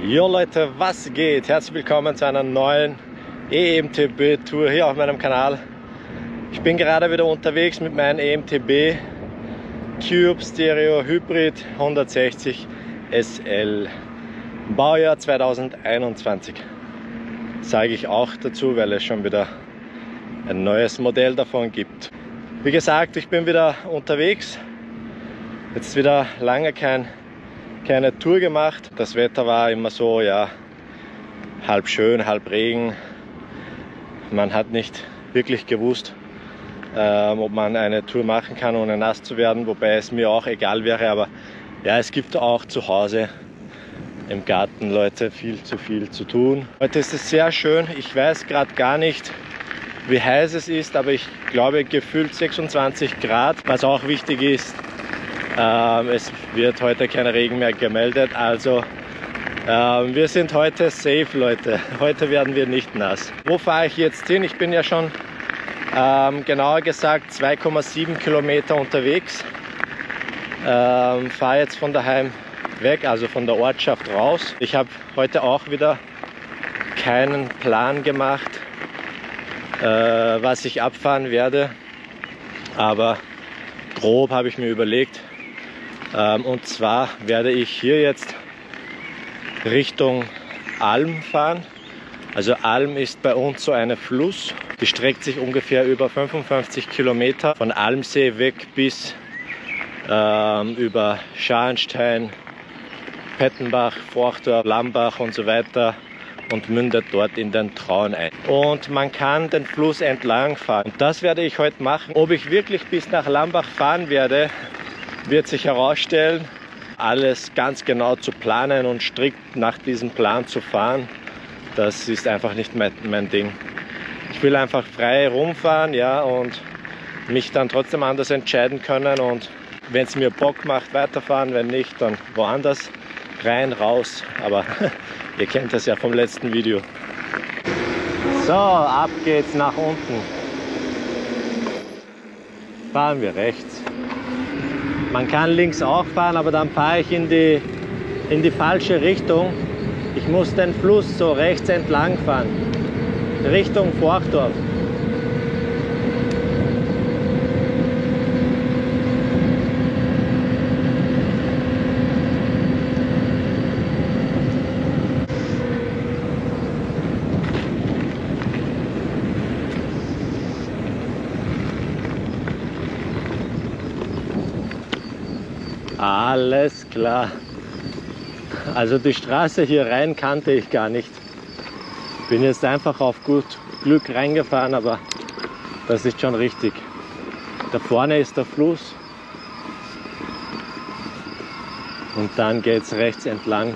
Jo Leute, was geht? Herzlich willkommen zu einer neuen EMTB-Tour hier auf meinem Kanal. Ich bin gerade wieder unterwegs mit meinem EMTB Cube Stereo Hybrid 160 SL. Baujahr 2021. Sage ich auch dazu, weil es schon wieder ein neues Modell davon gibt. Wie gesagt, ich bin wieder unterwegs. Jetzt wieder lange keine Tour gemacht. Das Wetter war immer so, ja, halb schön, halb Regen. Man hat nicht wirklich gewusst, ob man eine Tour machen kann, ohne nass zu werden, wobei es mir auch egal wäre. Aber ja, es gibt auch zu Hause im Garten, Leute, viel zu tun. Heute ist es sehr schön. Ich weiß gerade gar nicht, wie heiß es ist, aber ich glaube gefühlt 26 Grad. Was auch wichtig ist, es wird heute kein Regen mehr gemeldet, also wir sind heute safe, Leute. Heute werden wir nicht nass. Wo fahre ich jetzt hin? Ich bin ja schon genauer gesagt 2,7 Kilometer unterwegs. Fahre jetzt von daheim weg, also von der Ortschaft raus. Ich habe heute auch wieder keinen Plan gemacht, was ich abfahren werde, aber grob habe ich mir überlegt. Und zwar werde ich hier jetzt Richtung Alm fahren. Also Alm ist bei uns so ein Fluss, die streckt sich ungefähr über 55 Kilometer von Almsee weg bis über Scharnstein, Pettenbach, Forchdorf, Lambach und so weiter und mündet dort in den Traun ein. Und man kann den Fluss entlang fahren. Und das werde ich heute machen. Ob ich wirklich bis nach Lambach fahren werde, wird sich herausstellen. Alles ganz genau zu planen und strikt nach diesem Plan zu fahren, das ist einfach nicht mein Ding. Ich will einfach frei rumfahren, ja, und mich dann trotzdem anders entscheiden können, und wenn es mir Bock macht, weiterfahren, wenn nicht, dann woanders, rein, raus, aber ihr kennt das ja vom letzten Video. So, ab geht's nach unten. Fahren wir rechts. Man kann links auch fahren, aber dann fahre ich in die falsche Richtung. Ich muss den Fluss so rechts entlang fahren, Richtung Forchdorf. Alles klar. Also die Straße hier rein kannte ich gar nicht. Bin jetzt einfach auf gut Glück reingefahren, aber das ist schon richtig. Da vorne ist der Fluss. Und dann geht es rechts entlang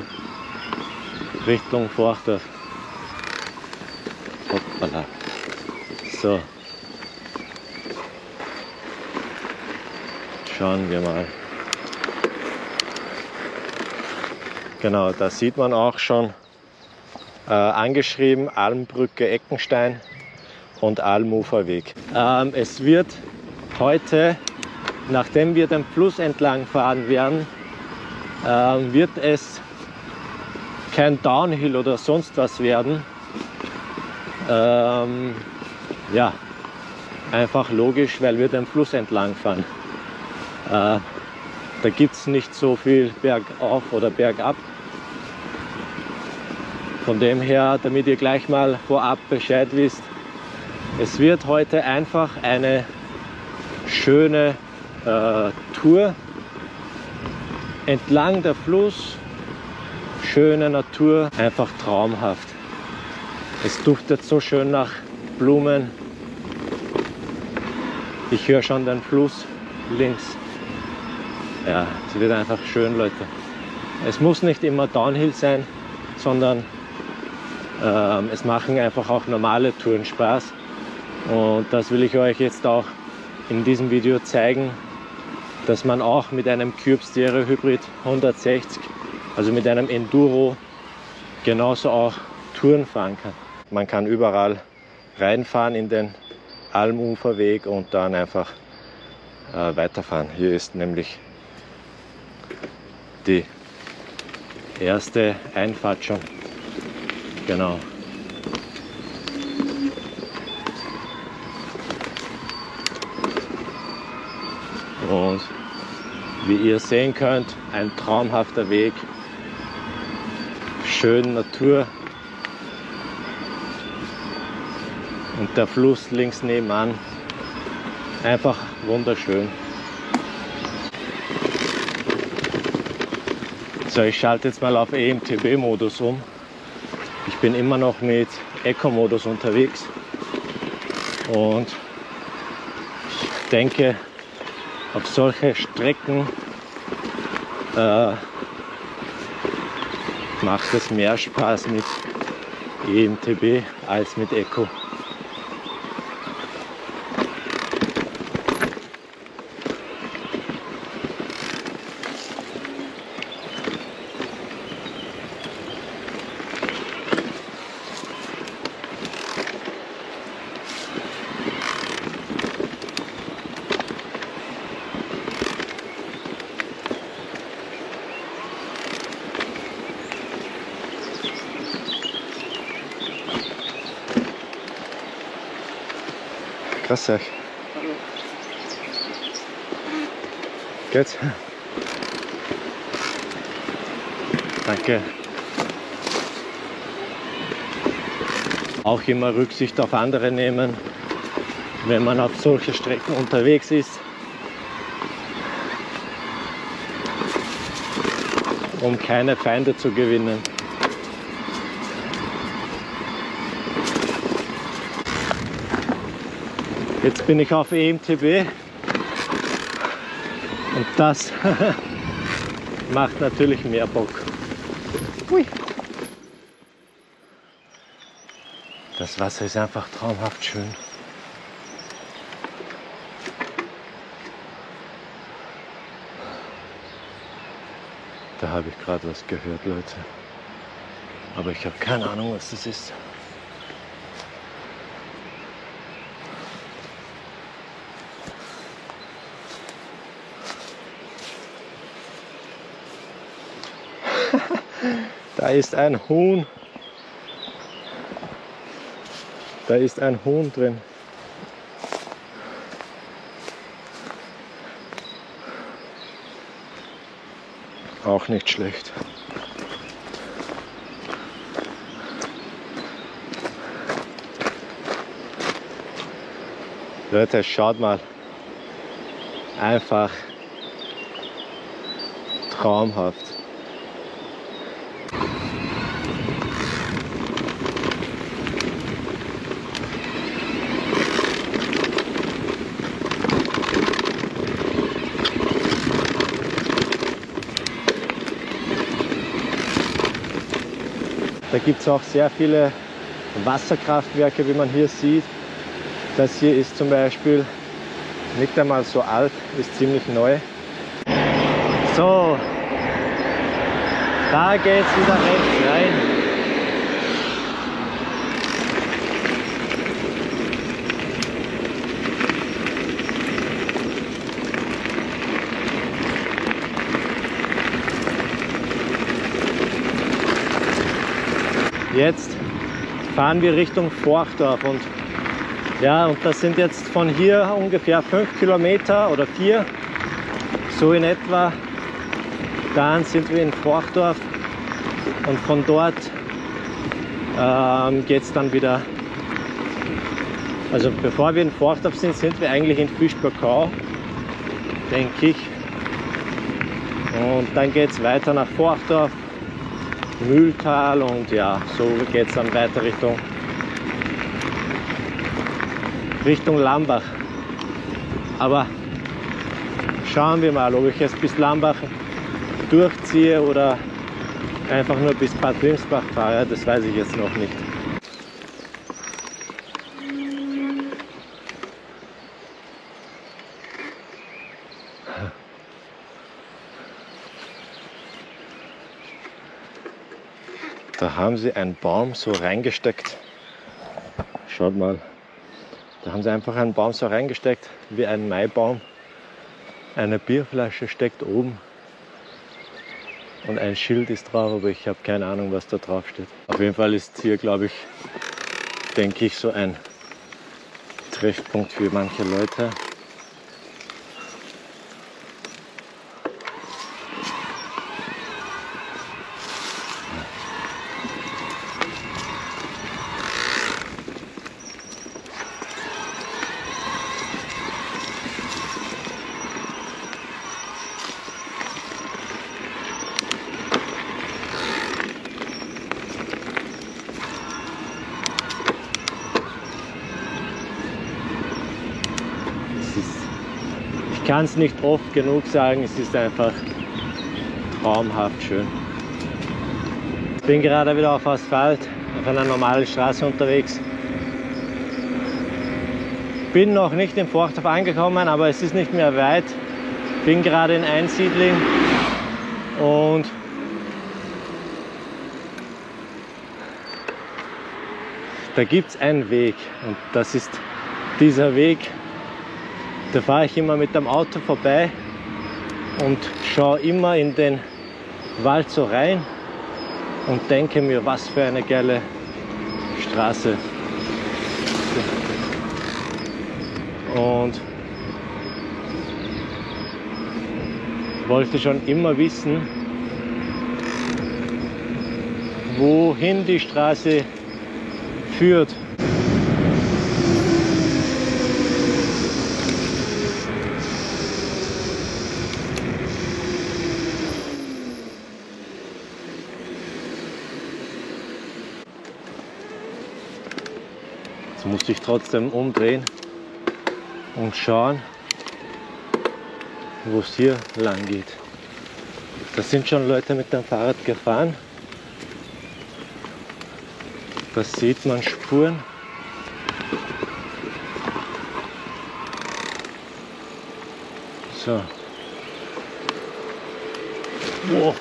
Richtung Forchdorf. Hoppala. So. Schauen wir mal. Genau, da sieht man auch schon angeschrieben Almbrücke Eckenstein und Almuferweg. Es wird heute, nachdem wir den Fluss entlang fahren werden, wird es kein Downhill oder sonst was werden. Ja, einfach logisch, weil wir den Fluss entlang fahren. Da gibt es nicht so viel bergauf oder bergab. Von dem her, damit ihr gleich mal vorab Bescheid wisst, es wird heute einfach eine schöne Tour entlang der Fluss, schöne Natur, einfach traumhaft. Es duftet so schön nach Blumen. Ich höre schon den Fluss links. Ja, es wird einfach schön, Leute. Es muss nicht immer Downhill sein, sondern es machen einfach auch normale Touren Spaß. Und das will ich euch jetzt auch in diesem Video zeigen, dass man auch mit einem Cube Stereo Hybrid 160, also mit einem Enduro, genauso auch Touren fahren kann. Man kann überall reinfahren in den Almuferweg und dann einfach weiterfahren. Hier ist nämlich die Erste Einfahrt schon. Genau. Und wie ihr sehen könnt, ein traumhafter Weg. Schön Natur. Und der Fluss links nebenan. Einfach wunderschön. So, ich schalte jetzt mal auf EMTB-Modus um. Ich bin immer noch mit Eco-Modus unterwegs. Und ich denke, auf solche Strecken macht es mehr Spaß mit EMTB als mit Eco. Grüß euch. Hallo. Geht's? Danke. Auch immer Rücksicht auf andere nehmen, wenn man auf solche Strecken unterwegs ist, um keine Feinde zu gewinnen. Jetzt bin ich auf EMTB und das macht natürlich mehr Bock. Hui. Das Wasser ist einfach traumhaft schön. Da habe ich gerade was gehört, Leute. Aber ich habe keine Ahnung, was das ist. Da ist ein Huhn. Da ist ein Huhn drin. Auch nicht schlecht. Leute, schaut mal. Einfach traumhaft. Da gibt es auch sehr viele Wasserkraftwerke, wie man hier sieht. Das hier ist zum Beispiel nicht einmal so alt, ist ziemlich neu. So, da geht es wieder rechts rein. Jetzt fahren wir Richtung Forchdorf und ja, und das sind jetzt von hier ungefähr 5 Kilometer oder 4, so in etwa. Dann sind wir in Forchdorf und von dort geht es dann wieder, also bevor wir in Forchdorf sind, sind wir eigentlich in Fischbergau, denke ich. Und dann geht es weiter nach Forchdorf, Mühltal und ja, so geht es dann weiter Richtung Lambach. Aber schauen wir mal, ob ich jetzt bis Lambach durchziehe oder einfach nur bis Bad Wimsbach fahre, das weiß ich jetzt noch nicht. Da haben sie einen Baum so reingesteckt. Schaut mal. Da haben sie einfach einen Baum so reingesteckt, wie ein Maibaum. Eine Bierflasche steckt oben. und ein Schild ist drauf, aber ich habe keine Ahnung, was da drauf steht. Auf jeden Fall ist hier, glaube ich, denke ich, so ein Treffpunkt für manche Leute. Ich kann es nicht oft genug sagen, es ist einfach traumhaft schön. Ich bin gerade wieder auf Asphalt, auf einer normalen Straße unterwegs. Bin noch nicht in Forchdorf angekommen, aber es ist nicht mehr weit. Bin gerade in Einsiedling und da gibt es einen Weg und das ist dieser Weg. Da fahre ich immer mit dem Auto vorbei und schaue immer in den Wald so rein und denke mir, was für eine geile Straße. Und wollte schon immer wissen, wohin die Straße führt. Jetzt musste ich trotzdem umdrehen und schauen, wo es hier lang geht. Da sind schon Leute mit dem Fahrrad gefahren. Da sieht man Spuren. So. Wow.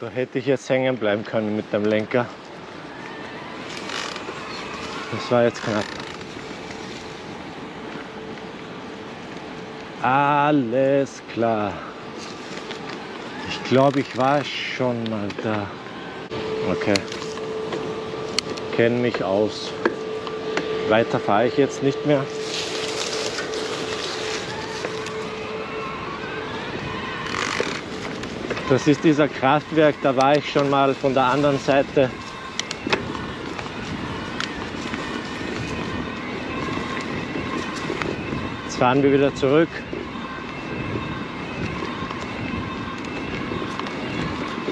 Da hätte ich jetzt hängen bleiben können mit dem Lenker. Das war jetzt knapp. Alles klar. Ich glaube, ich war schon mal da. Okay. Kenne mich aus. Weiter fahre ich jetzt nicht mehr. Das ist dieser Kraftwerk, da war ich schon mal von der anderen Seite. Jetzt fahren wir wieder zurück.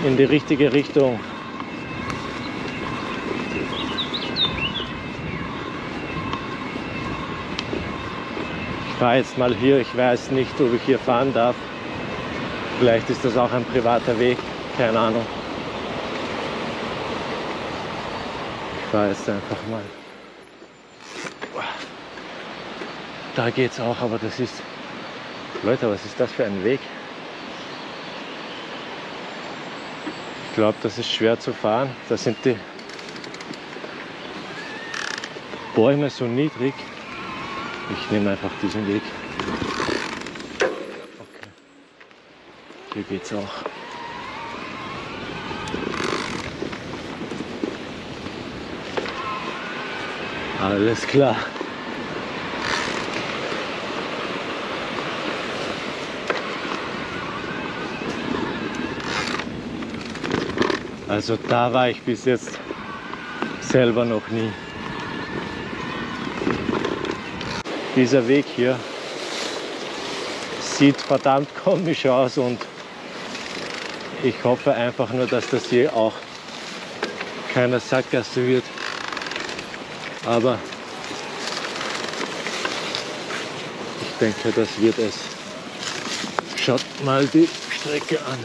In die richtige Richtung. Ich fahre jetzt mal hier, ich weiß nicht, ob ich hier fahren darf. Vielleicht ist das auch ein privater Weg, keine Ahnung. Ich fahre jetzt einfach mal. Da geht's auch, aber das ist... Leute, was ist das für ein Weg? Ich glaube, das ist schwer zu fahren. Da sind die Bäume so niedrig. Ich nehme einfach diesen Weg. Okay. Hier geht's auch. Alles klar. Also da war ich bis jetzt selber noch nie. Dieser Weg hier sieht verdammt komisch aus und ich hoffe einfach nur, dass das hier auch keine Sackgasse wird. Aber ich denke, das wird es. Schaut mal die Strecke an.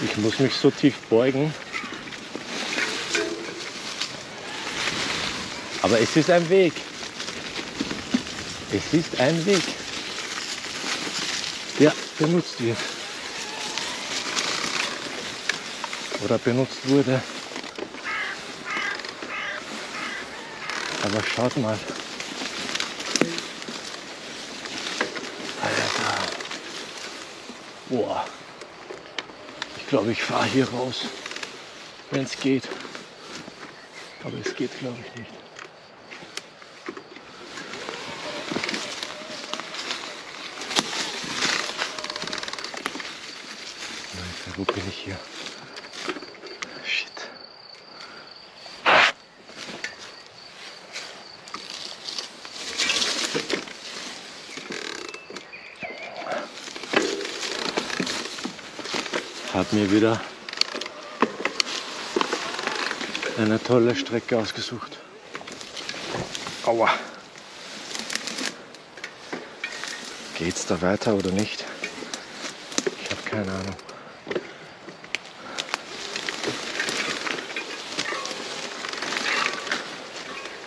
Ich muss mich so tief beugen. Aber es ist ein Weg. Es ist ein Weg, der benutzt wird. Oder benutzt wurde. Aber schaut mal. Alter. Boah. Ich glaube, ich fahre hier raus, wenn es geht. Aber es geht, glaube ich, nicht. Alter, wo bin ich hier? Shit. Hab mir wieder eine tolle Strecke ausgesucht. Aua. Geht's da weiter oder nicht? Ich habe keine Ahnung.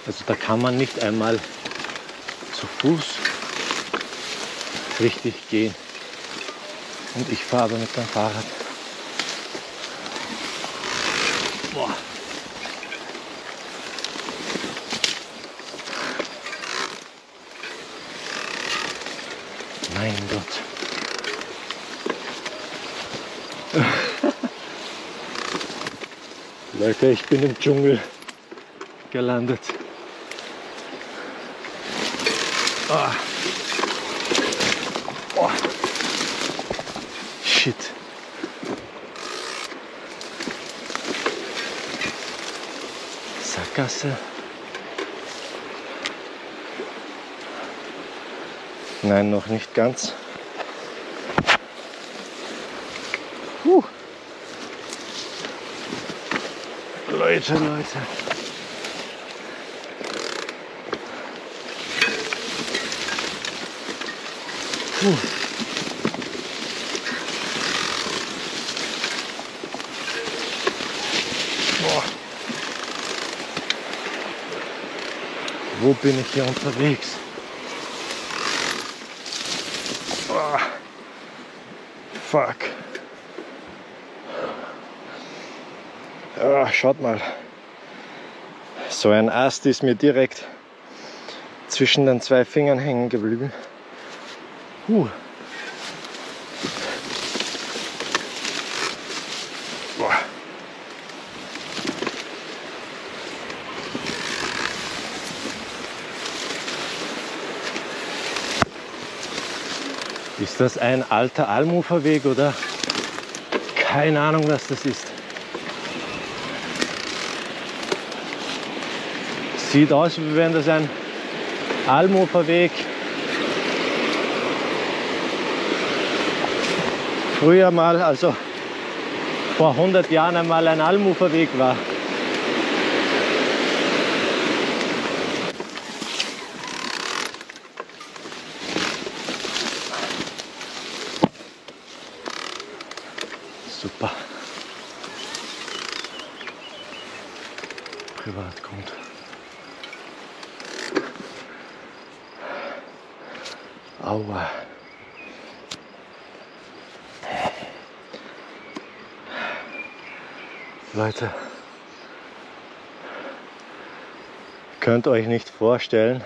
Also da kann man nicht einmal zu Fuß richtig gehen. Und ich fahre aber mit dem Fahrrad. Boah. Mein Gott. Leute, ich bin im Dschungel gelandet. Oh. Oh. Shit. Sackgasse. Nein, noch nicht ganz. Leute. Boah. Wo bin ich hier unterwegs? Oh. Fuck. Oh, schaut mal. So ein Ast ist mir direkt zwischen den zwei Fingern hängen geblieben. Boah. Ist das ein alter Almuferweg oder keine Ahnung, was das ist? Sieht aus, wie wenn das ein Almuferweg früher mal, also vor 100 Jahren einmal ein Almuferweg war. Super. Privatgrund. Aua. Leute, könnt euch nicht vorstellen,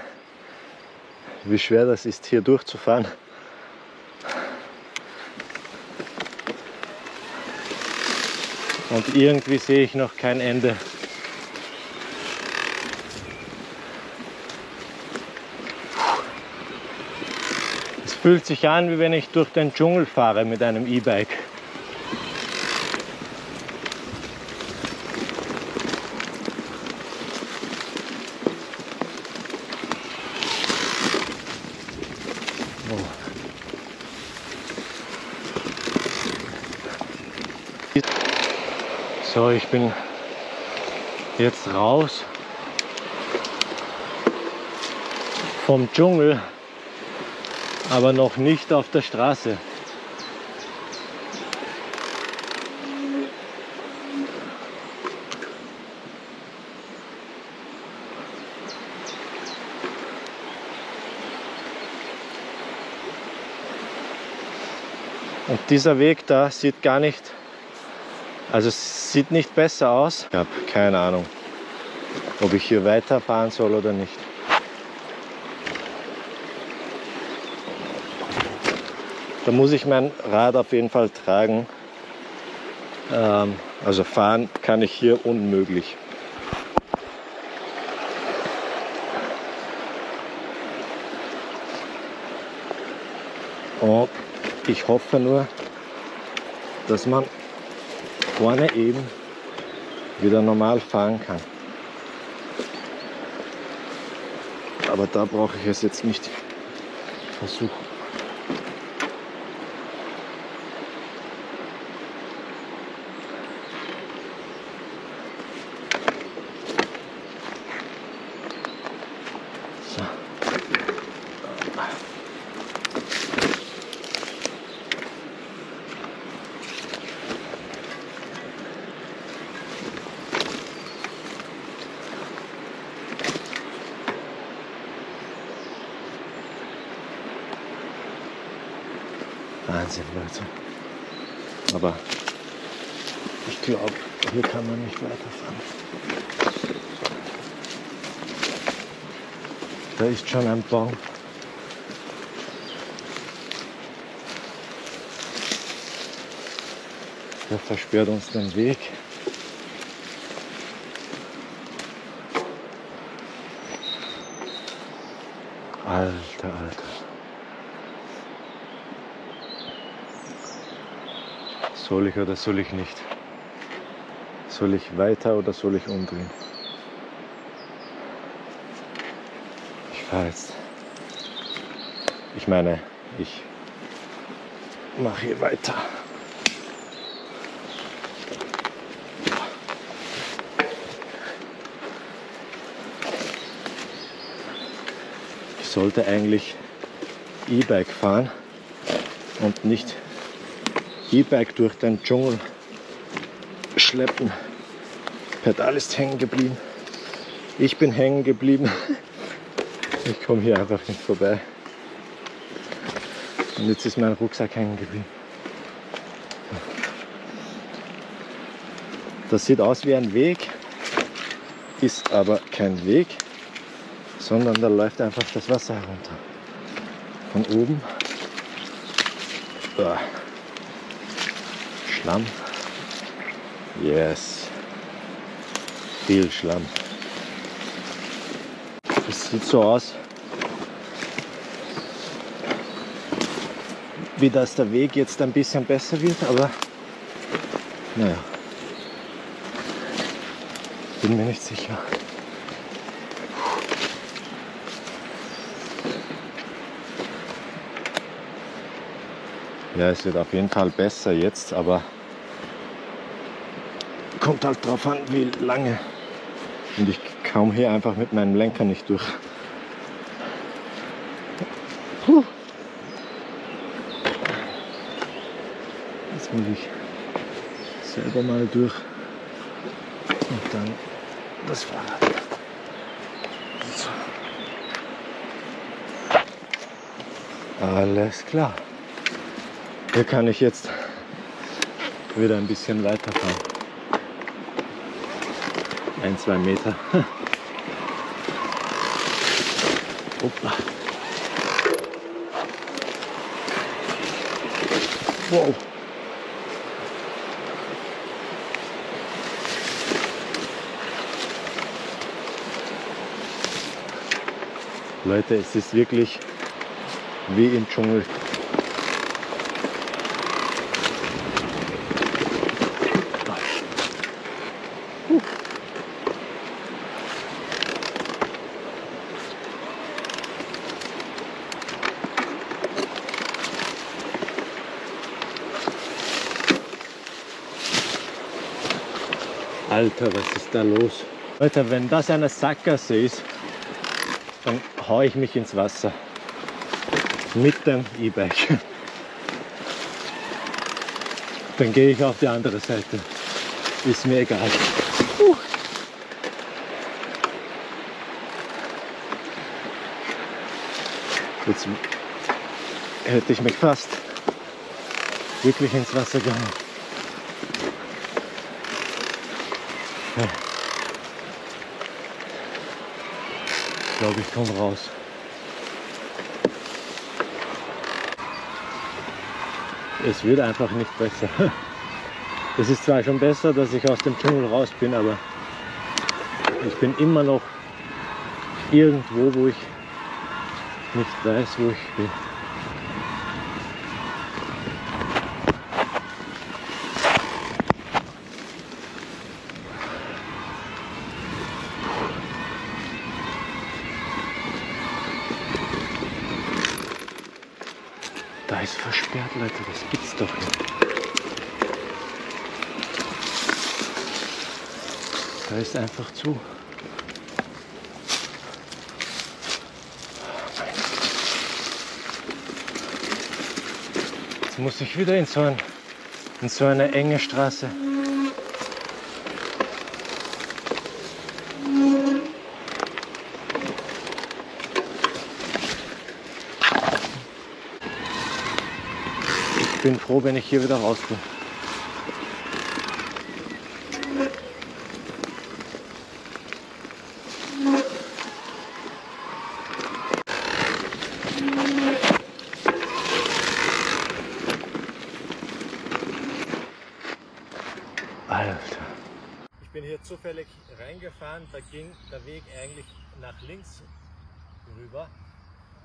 wie schwer das ist, hier durchzufahren. Und irgendwie sehe ich noch kein Ende. Es fühlt sich an, wie wenn ich durch den Dschungel fahre mit einem E-Bike. So, ich bin jetzt raus vom Dschungel, aber noch nicht auf der Straße. Und dieser Weg da sieht gar nicht, also es sieht nicht besser aus. Ich habe keine Ahnung, ob ich hier weiterfahren soll oder nicht. Da muss ich mein Rad auf jeden Fall tragen. Also fahren kann ich hier unmöglich. Und ich hoffe nur, dass man vorne eben wieder normal fahren kann. Aber da brauche ich es jetzt nicht versuchen. So. Wahnsinn, Leute. Aber ich glaube, hier kann man nicht weiterfahren. Da ist schon ein Baum. Der versperrt uns den Weg. Alter, Alter. Soll ich oder soll ich nicht? Soll ich weiter oder soll ich umdrehen? Ich fahre jetzt. Ich meine, ich mache hier weiter. Ich sollte eigentlich E-Bike fahren und nicht E-Bike durch den Dschungel schleppen. Pedal ist hängen geblieben. Ich bin hängen geblieben. Ich komme hier einfach nicht vorbei. Und jetzt ist mein Rucksack hängen geblieben. Das sieht aus wie ein Weg, ist aber kein Weg, sondern da läuft einfach das Wasser herunter. Von oben. Schlamm. Yes. Viel Schlamm. Es sieht so aus, wie dass der Weg jetzt ein bisschen besser wird, aber naja, bin mir nicht sicher. Ja, es wird auf jeden Fall besser jetzt, aber kommt halt drauf an, wie lange. Und ich komme hier einfach mit meinem Lenker nicht durch. Jetzt muss ich selber mal durch und dann das Fahrrad. So. Alles klar. Hier kann ich jetzt wieder ein bisschen weiterfahren. 1-2 Meter. Hoppla. Wow. Leute, es ist wirklich wie im Dschungel. Alter, was ist da los? Leute, wenn das eine Sackgasse ist, dann haue ich mich ins Wasser. Mit dem E-Bike. Dann gehe ich auf die andere Seite. Ist mir egal. Jetzt hätte ich mich fast wirklich ins Wasser gehauen. Ja. Ich glaube, ich komme raus. Es wird einfach nicht besser. Es ist zwar schon besser, dass ich aus dem Tunnel raus bin, aber ich bin immer noch irgendwo, wo ich nicht weiß, wo ich bin. Da ist versperrt, Leute, das gibt's doch nicht. Da ist einfach zu. Jetzt muss ich wieder in so eine enge Straße. Ich bin froh, wenn ich hier wieder raus bin. Alter. Ich bin hier zufällig reingefahren, da ging der Weg eigentlich nach links rüber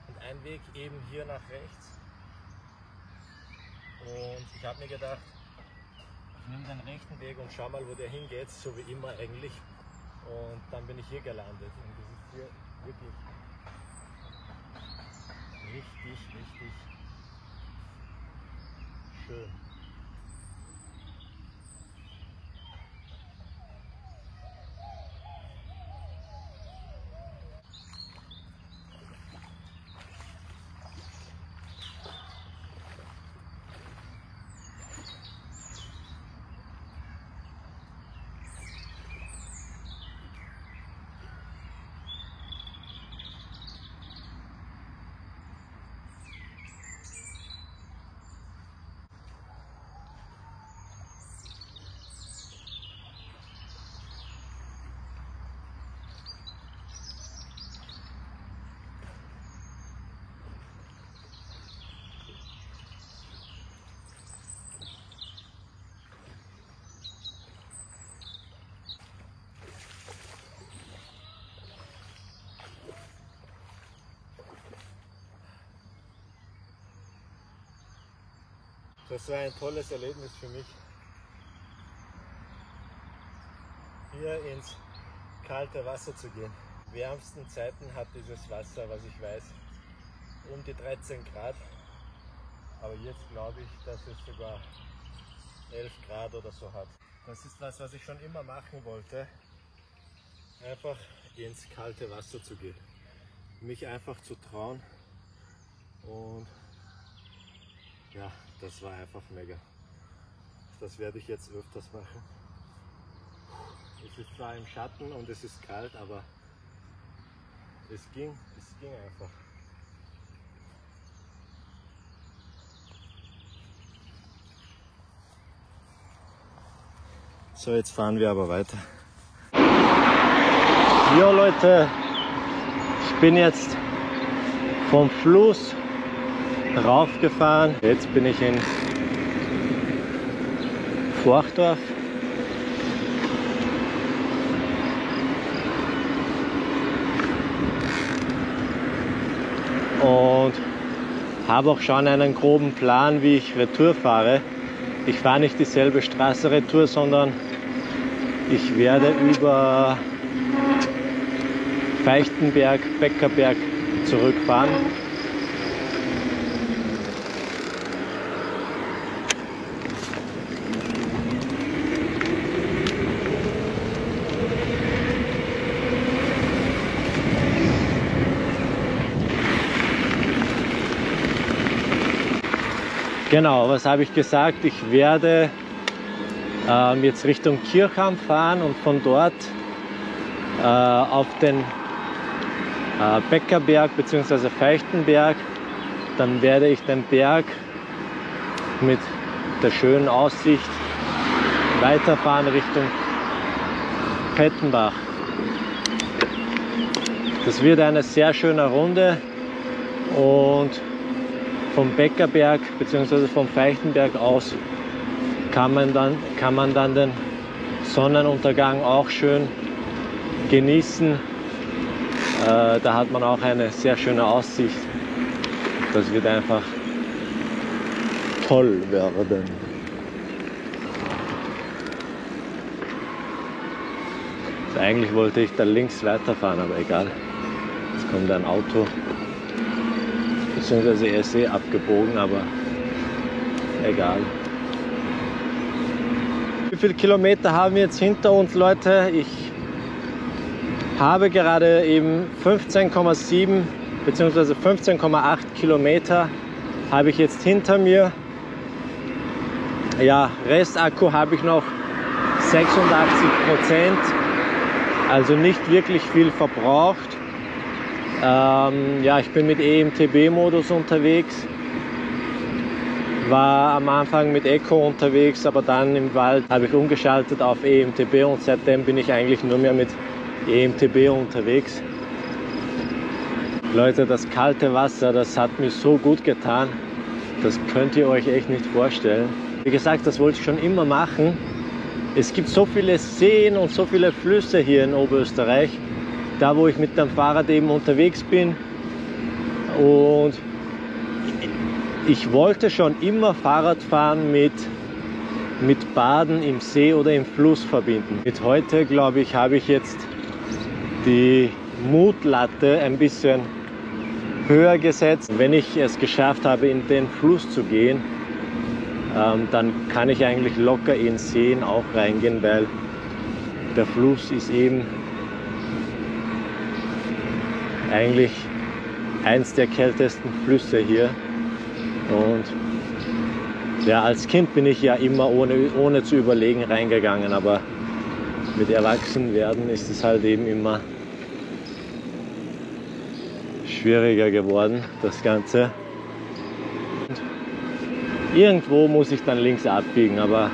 und ein Weg eben hier nach rechts. Und ich habe mir gedacht, ich nehme den rechten Weg und schau mal, wo der hingeht, so wie immer eigentlich. Und dann bin ich hier gelandet. Und das ist hier wirklich richtig schön. Das war ein tolles Erlebnis für mich, hier ins kalte Wasser zu gehen. Die wärmsten Zeiten hat dieses Wasser, was ich weiß, um die 13 Grad. Aber jetzt glaube ich, dass es sogar 11 Grad oder so hat. Das ist was ich schon immer machen wollte. Einfach ins kalte Wasser zu gehen. Mich einfach zu trauen. Und ja, das war einfach mega. Das werde ich jetzt öfters machen. Es ist zwar im Schatten und es ist kalt, aber es ging einfach. So, jetzt fahren wir aber weiter. Jo Leute, ich bin jetzt vom Fluss raufgefahren. Jetzt bin ich in Forchdorf. Und habe auch schon einen groben Plan, wie ich Retour fahre. Ich fahre nicht dieselbe Straße Retour, sondern ich werde über Feichtenberg, Beckerberg zurückfahren. Genau, was habe ich gesagt? Ich werde jetzt Richtung Kirchheim fahren und von dort auf den Beckerberg bzw. Feichtenberg. Dann werde ich den Berg mit der schönen Aussicht weiterfahren Richtung Pettenbach. Das wird eine sehr schöne Runde und vom Beckerberg bzw. vom Feichtenberg aus kann man dann den Sonnenuntergang auch schön genießen. Da hat man auch eine sehr schöne Aussicht. Das wird einfach toll werden. Also eigentlich wollte ich da links weiterfahren, aber egal. Jetzt kommt ein Auto. Beziehungsweise er ist abgebogen, aber egal. Wie viele Kilometer haben wir jetzt hinter uns, Leute? Ich habe gerade eben 15,7 bzw. 15,8 Kilometer habe ich jetzt hinter mir. Ja, Restakku habe ich noch 86%, also nicht wirklich viel verbraucht. Ja, ich bin mit EMTB-Modus unterwegs. War am Anfang mit Eco unterwegs, aber dann im Wald habe ich umgeschaltet auf EMTB und seitdem bin ich eigentlich nur mehr mit EMTB unterwegs. Leute, das kalte Wasser, das hat mir so gut getan. Das könnt ihr euch echt nicht vorstellen. Wie gesagt, das wollte ich schon immer machen. Es gibt so viele Seen und so viele Flüsse hier in Oberösterreich, da wo ich mit dem Fahrrad eben unterwegs bin. Und ich wollte schon immer Fahrradfahren mit Baden im See oder im Fluss verbinden. Mit heute, glaube ich, habe ich jetzt die Mutlatte ein bisschen höher gesetzt. Wenn ich es geschafft habe, in den Fluss zu gehen, dann kann ich eigentlich locker in Seen auch reingehen, weil der Fluss ist eben eigentlich eins der kältesten Flüsse hier. Und ja, als Kind bin ich ja immer ohne zu überlegen reingegangen, aber mit Erwachsenwerden ist es halt eben immer schwieriger geworden, das Ganze. Und irgendwo muss ich dann links abbiegen, aber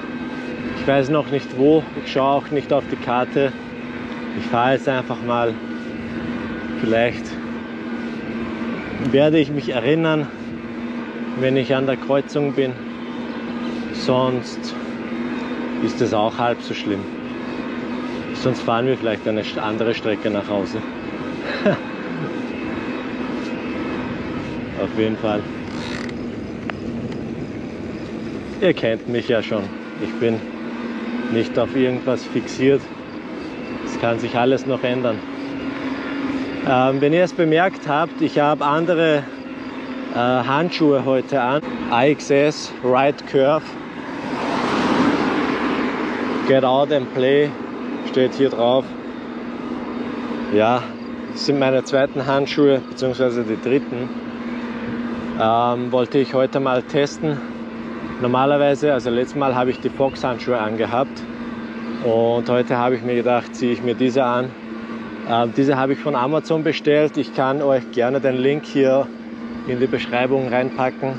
ich weiß noch nicht wo. Ich schaue auch nicht auf die Karte. Ich fahre jetzt einfach mal. Vielleicht werde ich mich erinnern, wenn ich an der Kreuzung bin. Sonst ist es auch halb so schlimm. Sonst fahren wir vielleicht eine andere Strecke nach Hause. Auf jeden Fall. Ihr kennt mich ja schon. Ich bin nicht auf irgendwas fixiert. Es kann sich alles noch ändern. Wenn ihr es bemerkt habt, ich habe andere Handschuhe heute an. AXS Ride Curve. Get out and play steht hier drauf. Ja, das sind meine zweiten Handschuhe, beziehungsweise die dritten. Wollte ich heute mal testen. Normalerweise, also letztes Mal habe ich die Fox Handschuhe angehabt und heute habe ich mir gedacht, ziehe ich mir diese an. Diese habe ich von Amazon bestellt. Ich kann euch gerne den Link hier in die Beschreibung reinpacken,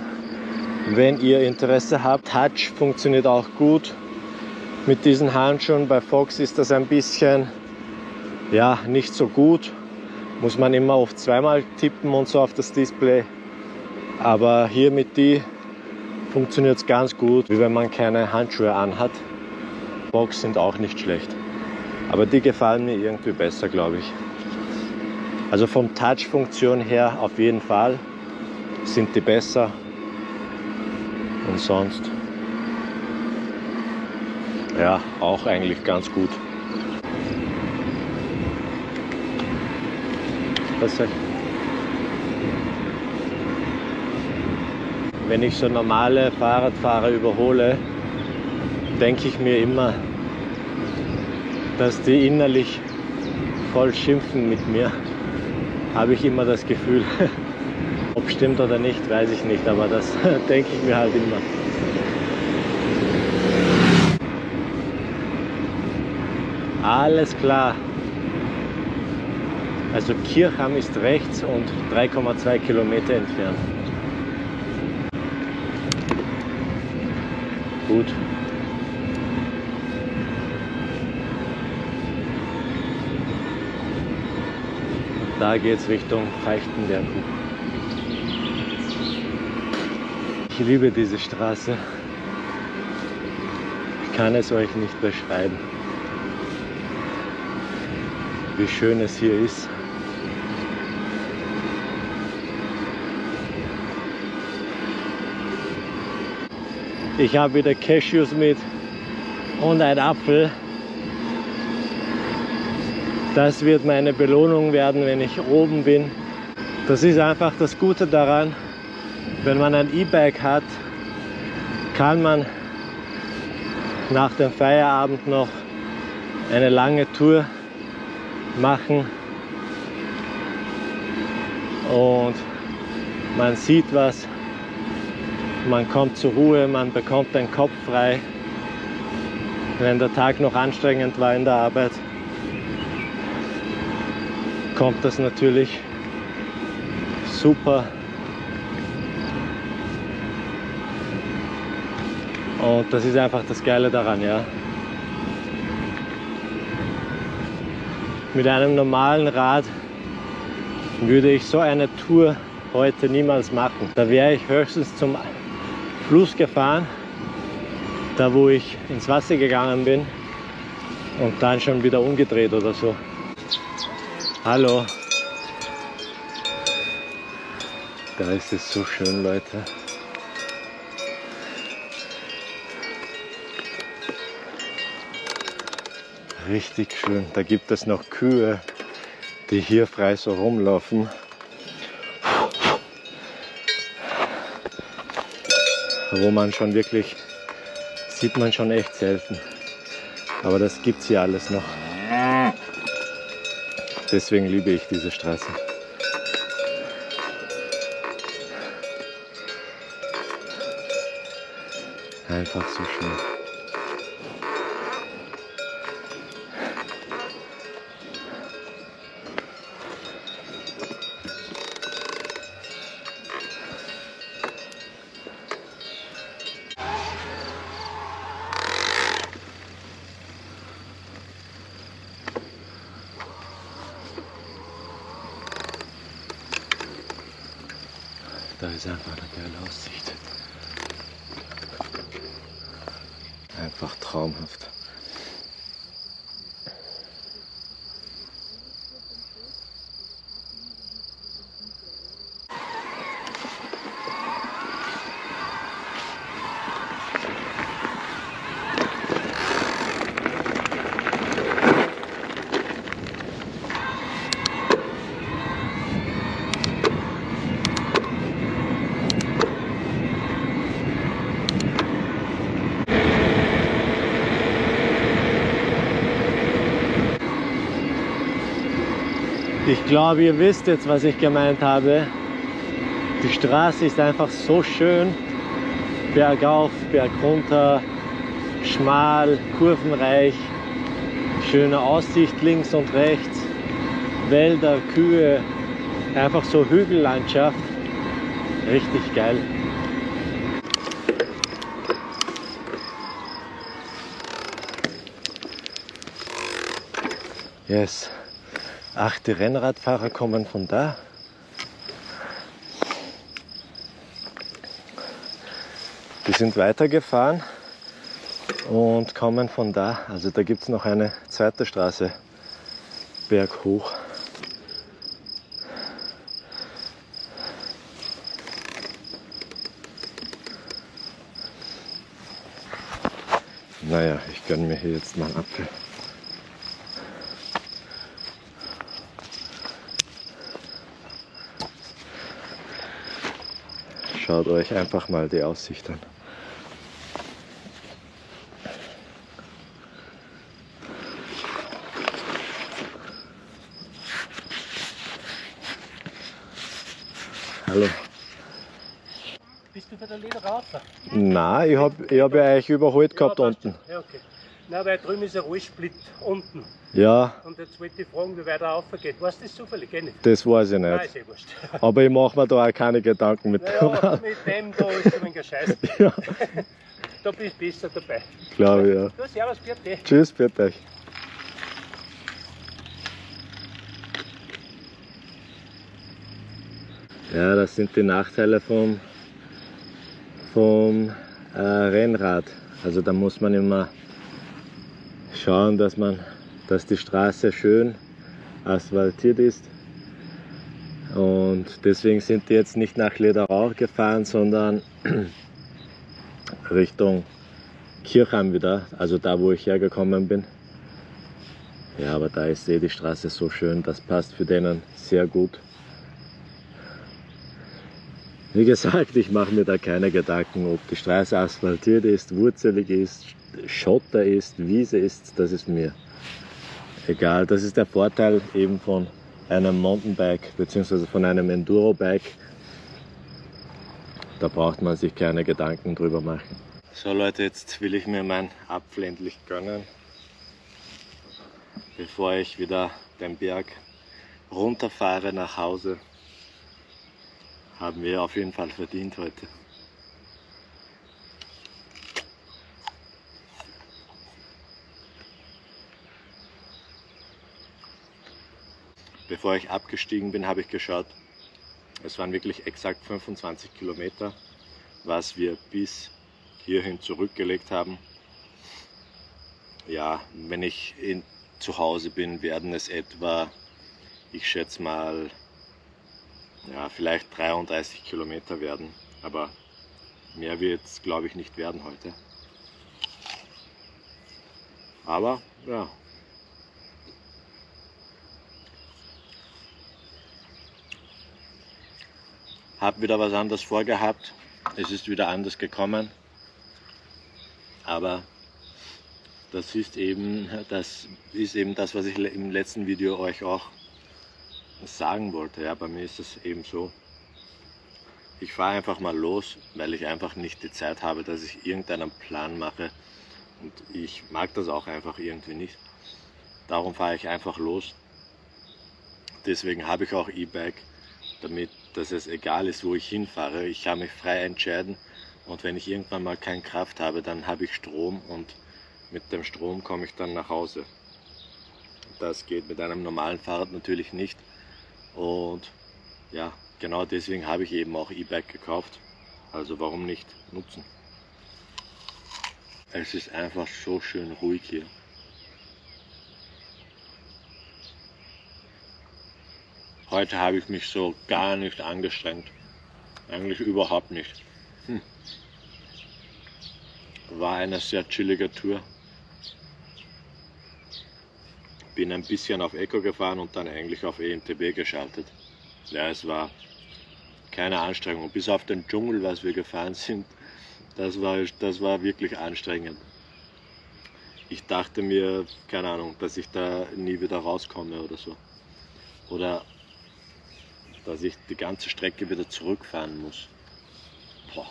wenn ihr Interesse habt. Touch funktioniert auch gut mit diesen Handschuhen. Bei Fox ist das ein bisschen, ja, nicht so gut. Muss man immer oft zweimal tippen und so auf das Display. Aber hier mit die funktioniert es ganz gut, wie wenn man keine Handschuhe anhat. Fox sind auch nicht schlecht. Aber die gefallen mir irgendwie besser, glaube ich. Also vom Touch-Funktion her auf jeden Fall sind die besser. Und sonst, ja, auch eigentlich ganz gut. Besser. Wenn ich so normale Fahrradfahrer überhole, denke ich mir immer, dass die innerlich voll schimpfen mit mir. Habe ich immer das Gefühl. Ob stimmt oder nicht, weiß ich nicht, aber das denke ich mir halt immer. Alles klar. Also Kirchheim ist rechts und 3,2 Kilometer entfernt. Gut. Da geht es Richtung Feichtenberg. liebe diese Straße. Ich kann es euch nicht beschreiben, wie schön es hier ist. Ich habe wieder Cashews mit und ein Apfel. Das wird meine Belohnung werden, wenn ich oben bin. Das ist einfach das Gute daran, wenn man ein E-Bike hat, kann man nach dem Feierabend noch eine lange Tour machen und man sieht was, man kommt zur Ruhe, man bekommt den Kopf frei, wenn der Tag noch anstrengend war in der Arbeit, kommt das natürlich super. Und das ist einfach das Geile daran, ja. Mit einem normalen Rad würde ich so eine Tour heute niemals machen. Da wäre ich höchstens zum Fluss gefahren, da wo ich ins Wasser gegangen bin und dann schon wieder umgedreht oder so. Hallo. Da ist es so schön, Leute. Richtig schön. Da gibt es noch Kühe, die hier frei so rumlaufen. Wo man schon wirklich, sieht man schon echt selten. Aber das gibt es hier alles noch. Deswegen liebe ich diese Straße. Einfach so schön. Da ist einfach eine geile Aussicht. Einfach traumhaft. Ich glaube, ihr wisst jetzt, was ich gemeint habe. Die Straße ist einfach so schön. Bergauf, bergunter, schmal, kurvenreich. Schöne Aussicht links und rechts. Wälder, Kühe. Einfach so Hügellandschaft. Richtig geil. Yes. Ach, die Rennradfahrer kommen von da. Die sind weitergefahren und kommen von da. Also da gibt es noch eine zweite Straße berghoch. Naja, ich gönne mir hier jetzt mal einen Apfel. Schaut euch einfach mal die Aussicht an. Hallo. Bist du bei der Lederrauter? Nein, ich hab ja euch überholt gehabt unten. Ja, okay. Nein, weil drüben ist ein Rollsplit unten. Ja, Und jetzt wollte ich fragen, wie weit er raufgeht. Weißt du das zufällig? Gell nicht? das weiß ich Nein, nicht. ist eh wurscht. Aber ich mache mir da auch keine Gedanken mit Naja, mit dem da ist ein wenig Scheiß. Ja, Da bist du besser dabei. glaube ich, ja. Du, servus, bitte. Tschüss, bitte euch. Ja, das sind die Nachteile vom vom Rennrad. Also da muss man immer schauen, dass die Straße schön asphaltiert ist. Und deswegen sind die jetzt nicht nach Lederau gefahren, sondern Richtung Kirchheim wieder, also da, wo ich hergekommen bin. Ja, aber da ist die Straße so schön, das passt für denen sehr gut. Wie gesagt, ich mache mir da keine Gedanken, ob die Straße asphaltiert ist, wurzelig ist, Schotter ist, Wiese ist, das ist mir egal. Das ist der Vorteil eben von einem Mountainbike bzw. von einem Enduro-Bike. Da braucht man sich keine Gedanken drüber machen. So Leute, jetzt will ich mir mein Apfel endlich gönnen, bevor ich wieder den Berg runterfahre nach Hause. Haben wir auf jeden Fall verdient heute. Bevor ich abgestiegen bin, habe ich geschaut, es waren wirklich exakt 25 Kilometer, was wir bis hierhin zurückgelegt haben. Ja, wenn ich zu Hause bin, werden es etwa, ich schätze mal, ja, vielleicht 33 Kilometer werden, aber mehr wird es, glaube ich, nicht werden heute. Aber ja, habe wieder was anderes vorgehabt, es ist wieder anders gekommen, aber das ist eben das, was ich im letzten Video euch auch sagen wollte. Ja, bei mir ist es eben so, ich fahre einfach mal los, weil ich einfach nicht die Zeit habe, dass ich irgendeinen Plan mache, und ich mag das auch einfach irgendwie nicht. Darum fahre ich einfach los. Deswegen habe ich auch E-Bike, damit dass es egal ist, wo ich hinfahre. Ich kann mich frei entscheiden, und wenn ich irgendwann mal keine Kraft habe, dann habe ich Strom, und mit dem Strom komme ich dann nach Hause. Das geht mit einem normalen Fahrrad natürlich nicht. Und ja, genau deswegen habe ich eben auch E-Bike gekauft. Also warum nicht nutzen? Es ist einfach so schön ruhig hier. Heute habe ich mich so gar nicht angestrengt. Eigentlich überhaupt nicht. War eine sehr chillige Tour. Bin ein bisschen auf Eco gefahren und dann eigentlich auf EMTB geschaltet. Ja, es war keine Anstrengung. Bis auf den Dschungel, was wir gefahren sind, das war wirklich anstrengend. Ich dachte mir, keine Ahnung, dass ich da nie wieder rauskomme oder so. Oder dass ich die ganze Strecke wieder zurückfahren muss. Boah,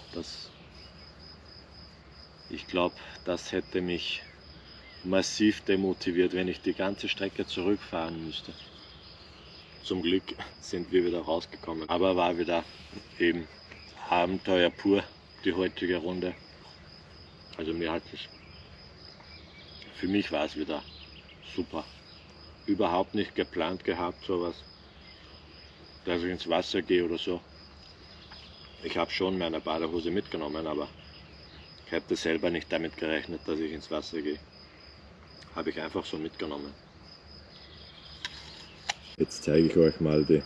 ich glaube, das hätte mich massiv demotiviert, wenn ich die ganze Strecke zurückfahren müsste. Zum Glück sind wir wieder rausgekommen, aber war wieder eben Abenteuer pur, die heutige Runde. Also für mich war es wieder super. Überhaupt nicht geplant gehabt, sowas, dass ich ins Wasser gehe oder so. Ich habe schon meine Badehose mitgenommen, aber ich hätte selber nicht damit gerechnet, dass ich ins Wasser gehe. Habe ich einfach so mitgenommen. Jetzt zeige ich euch mal die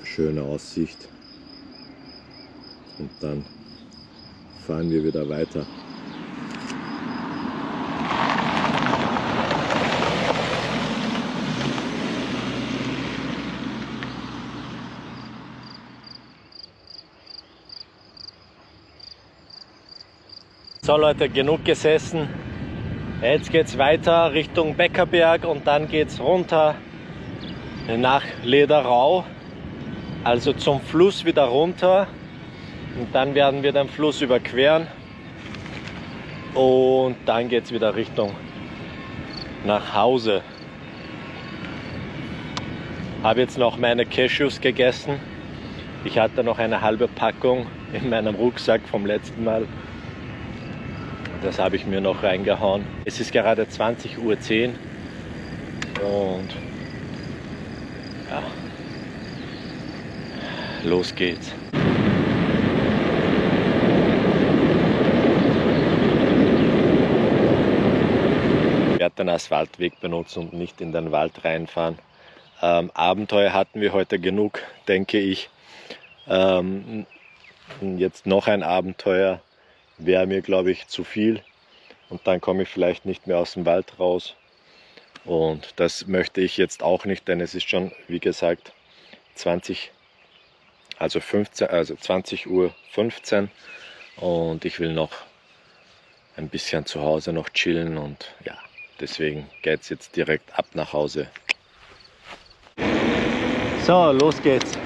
schöne Aussicht, und dann fahren wir wieder weiter. So Leute, genug gesessen. Jetzt geht es weiter Richtung Beckerberg, und dann geht es runter nach Lederau, also zum Fluss wieder runter, und dann werden wir den Fluss überqueren, und dann geht es wieder Richtung nach Hause. Habe jetzt noch meine Cashews gegessen. Ich hatte noch eine halbe Packung in meinem Rucksack vom letzten Mal. Das habe ich mir noch reingehauen. Es ist gerade 20:10 Uhr, und ja, los geht's. Ich werde den Asphaltweg benutzen und nicht in den Wald reinfahren. Abenteuer hatten wir heute genug, denke ich. Jetzt noch ein Abenteuer wäre mir, glaube ich, zu viel. Und dann komme ich vielleicht nicht mehr aus dem Wald raus. Und das möchte ich jetzt auch nicht, denn es ist schon, wie gesagt, 20 Uhr 15 und ich will noch ein bisschen zu Hause noch chillen und ja, deswegen geht es jetzt direkt ab nach Hause. So, los geht's.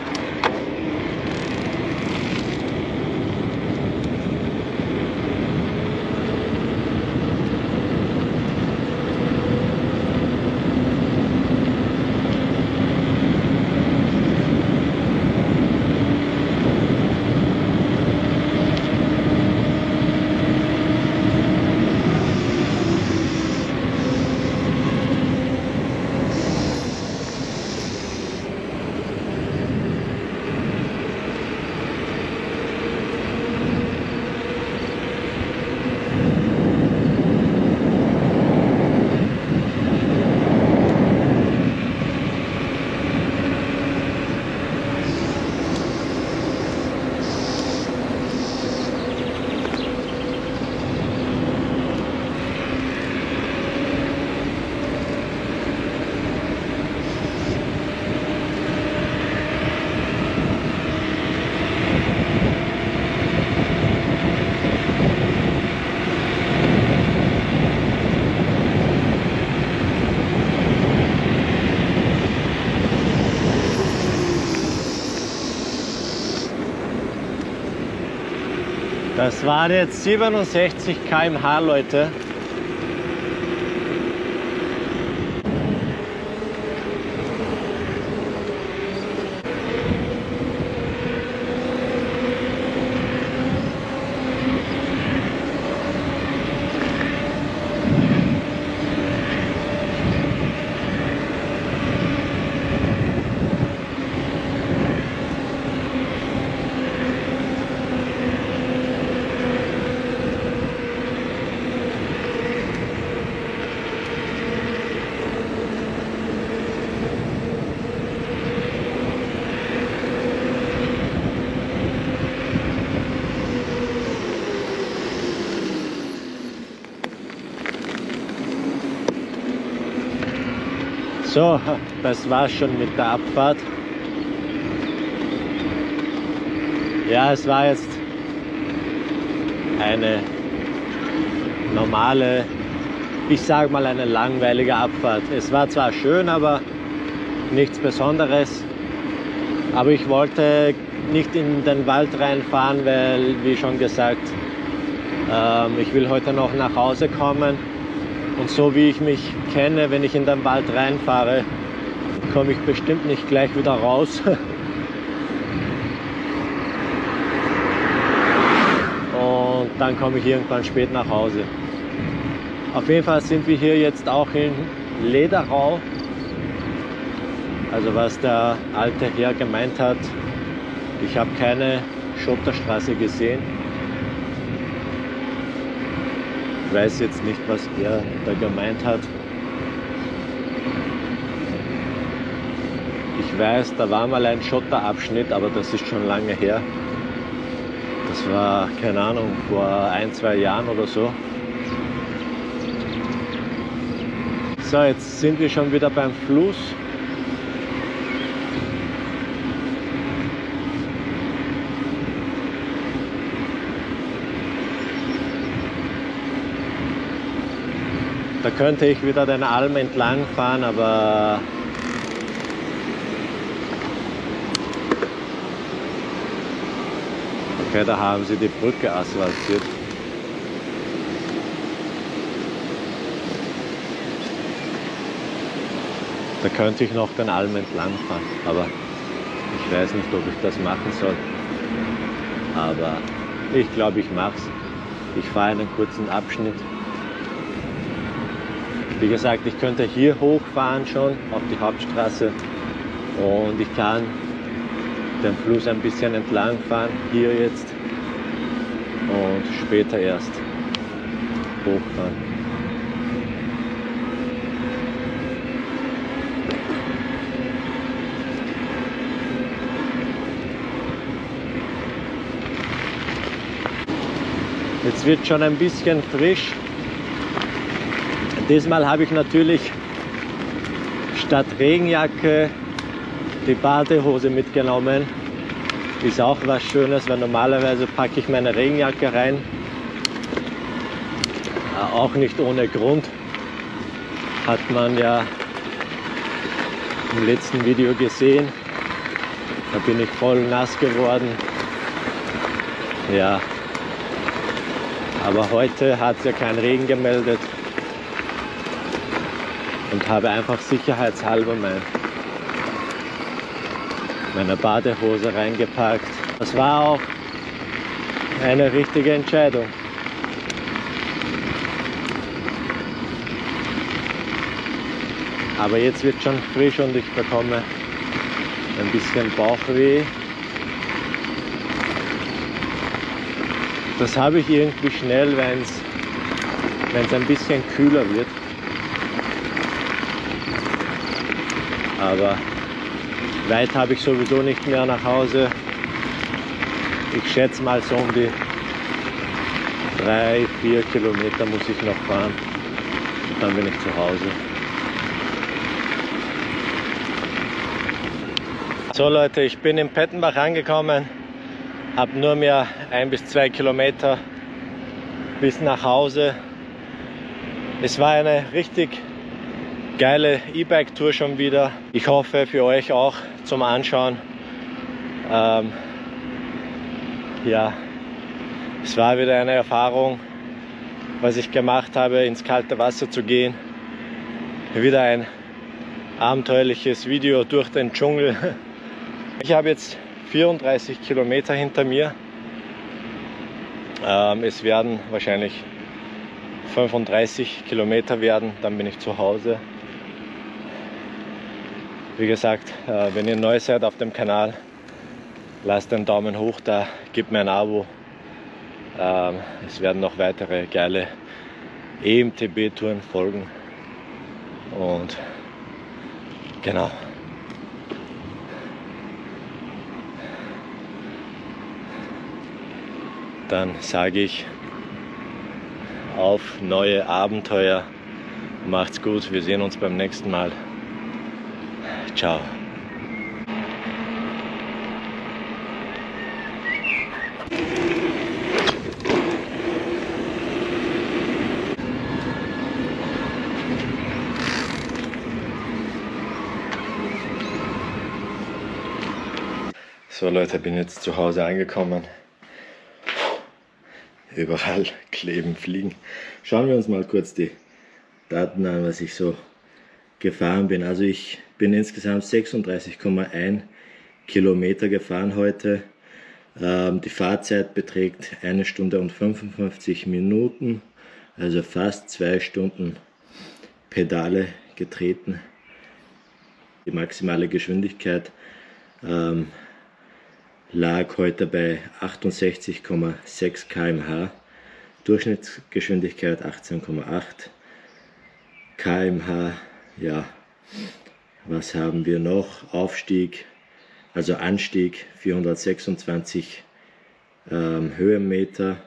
Das waren jetzt 67 km/h, Leute. So, das war's schon mit der Abfahrt. Ja, es war jetzt eine normale, ich sage mal eine langweilige Abfahrt. Es war zwar schön, aber nichts Besonderes. Aber ich wollte nicht in den Wald reinfahren, weil, wie schon gesagt, ich will heute noch nach Hause kommen. Und so wie ich mich kenne, wenn ich in den Wald reinfahre, komme ich bestimmt nicht gleich wieder raus. Und dann komme ich irgendwann spät nach Hause. Auf jeden Fall sind wir hier jetzt auch in Lederau. Also was der alte Herr gemeint hat, ich habe keine Schotterstraße gesehen. Ich weiß jetzt nicht, was er da gemeint hat. Ich weiß, da war mal ein Schotterabschnitt, aber das ist schon lange her. Das war, keine Ahnung, vor 1-2 Jahren oder so. So, jetzt sind wir schon wieder beim Fluss. Da könnte ich wieder den Alm entlang fahren, aber okay, da haben sie die Brücke asphaltiert. Da könnte ich noch den Alm entlang fahren, aber ich weiß nicht, ob ich das machen soll. Aber ich glaube, ich mache es. Ich fahre einen kurzen Abschnitt. Wie gesagt, ich könnte hier hochfahren schon auf die Hauptstraße und ich kann den Fluss ein bisschen entlang fahren, hier jetzt, und später erst hochfahren. Jetzt wird schon ein bisschen frisch. Diesmal habe ich natürlich statt Regenjacke die Badehose mitgenommen. Ist auch was Schönes, weil normalerweise packe ich meine Regenjacke rein. Auch nicht ohne Grund. Hat man ja im letzten Video gesehen. Da bin ich voll nass geworden. Ja. Aber heute hat es ja keinen Regen gemeldet und habe einfach sicherheitshalber meine Badehose reingepackt. Das war auch eine richtige Entscheidung. Aber jetzt wird schon frisch und ich bekomme ein bisschen Bauchweh. Das habe ich irgendwie schnell, wenn es ein bisschen kühler wird. Aber weit habe ich sowieso nicht mehr nach Hause. Ich schätze mal so um die 3-4 Kilometer muss ich noch fahren. Und dann bin ich zu Hause. So Leute, ich bin in Pettenbach angekommen. Habe nur mehr 1 bis 2 Kilometer bis nach Hause. Es war eine richtig geile E-Bike-Tour schon wieder. Ich hoffe für euch auch zum Anschauen. Ja, es war wieder eine Erfahrung, was ich gemacht habe, ins kalte Wasser zu gehen. Wieder ein abenteuerliches Video durch den Dschungel. Ich habe jetzt 34 Kilometer hinter mir. Es werden wahrscheinlich 35 Kilometer werden, dann bin ich zu Hause. Wie gesagt, wenn ihr neu seid auf dem Kanal, lasst einen Daumen hoch da, gebt mir ein Abo. Es werden noch weitere geile EMTB-Touren folgen. Und genau. Dann sage ich auf neue Abenteuer. Macht's gut, wir sehen uns beim nächsten Mal. Ciao. So Leute, bin jetzt zu Hause angekommen. Überall kleben, fliegen. Schauen wir uns mal kurz die Daten an, was ich so gefahren bin. Also ich bin insgesamt 36,1 Kilometer gefahren heute. Die Fahrzeit beträgt 1 Stunde und 55 Minuten, also fast 2 Stunden Pedale getreten. Die maximale Geschwindigkeit lag heute bei 68,6 km/h, Durchschnittsgeschwindigkeit 18,8 km/h. Ja, was haben wir noch? Aufstieg, also Anstieg 426 Höhenmeter.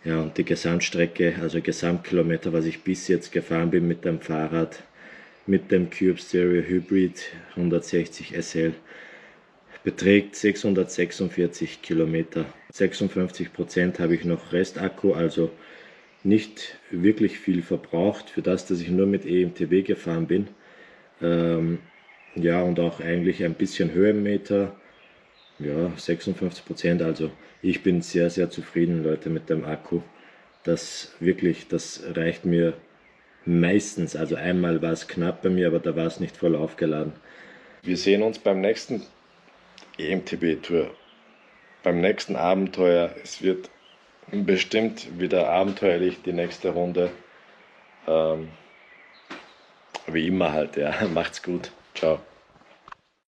Ja, und die Gesamtstrecke, also Gesamtkilometer, was ich bis jetzt gefahren bin mit dem Fahrrad, mit dem Cube Stereo Hybrid 160 SL, beträgt 646 Kilometer. 56% habe ich noch Restakku, also nicht wirklich viel verbraucht für das, dass ich nur mit EMTB gefahren bin. Ja, und auch eigentlich ein bisschen Höhenmeter, ja, 56%. Also ich bin sehr, sehr zufrieden, Leute, mit dem Akku. Das wirklich, das reicht mir meistens. Also einmal war es knapp bei mir, aber da war es nicht voll aufgeladen. Wir sehen uns beim nächsten EMTB-Tour, beim nächsten Abenteuer. Es wird bestimmt wieder abenteuerlich, die nächste Runde. Wie immer halt, ja. Macht's gut. Ciao.